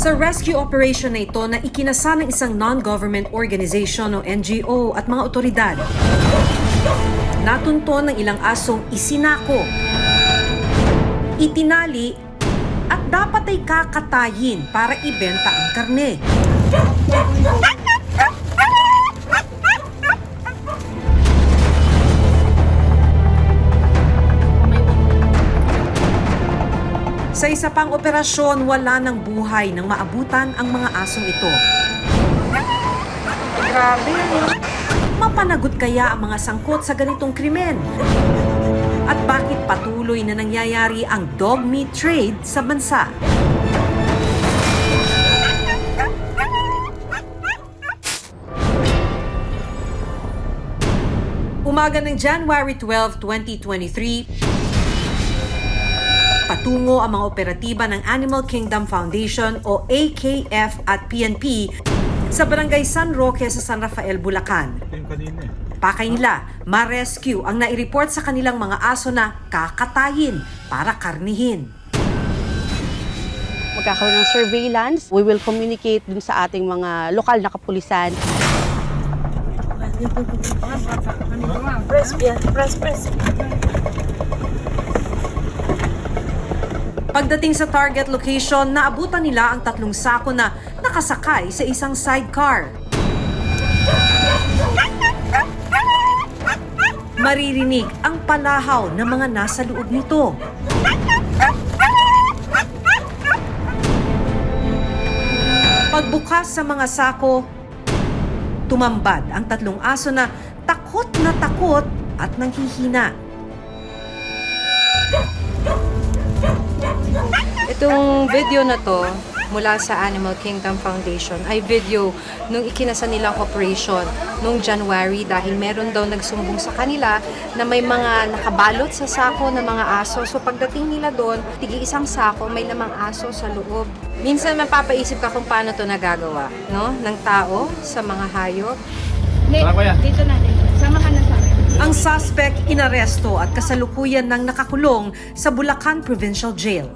Sa rescue operation na ito na ikinasa ng isang non-government organization o NGO at mga otoridad, natunton ng ilang asong isinako, itinali at dapat ay kakatayin para ibenta ang karne. Sa isa pang operasyon, wala ng buhay nang maabutan ang mga asong ito. Grabe. Mapanagot kaya ang mga sangkot sa ganitong krimen? At bakit patuloy na nangyayari ang dog meat trade sa bansa? Umaga ng January 12, 2023, patungo ang mga operatiba ng Animal Kingdom Foundation o AKF at PNP sa Barangay San Roque sa San Rafael, Bulacan. Pakay nila, ma-rescue ang nai-report sa kanilang mga aso na kakatayin para karnihin. Magkakaroon ng surveillance. We will communicate dun sa ating mga lokal na kapulisan. Press. Pagdating sa target location, naabutan nila ang 3 sako na nakasakay sa isang sidecar. Maririnig ang palahaw ng mga nasa loob nito. Pagbukas sa mga sako, tumambad ang 3 aso na takot at nanghihina. Itong video na to mula sa Animal Kingdom Foundation ay video nung ikinasa nilang operation nung January dahil meron daw nagsumbong sa kanila na may mga nakabalot sa sako ng mga aso. So pagdating nila doon, tig-isang sako may lamang aso sa loob. Minsan mapapaisip ka kung paano to nagagawa, no? Ng tao sa mga hayop. Dito na. Sama ka na sa akin. Ang suspect inaresto at kasalukuyan ng nakakulong sa Bulacan Provincial Jail.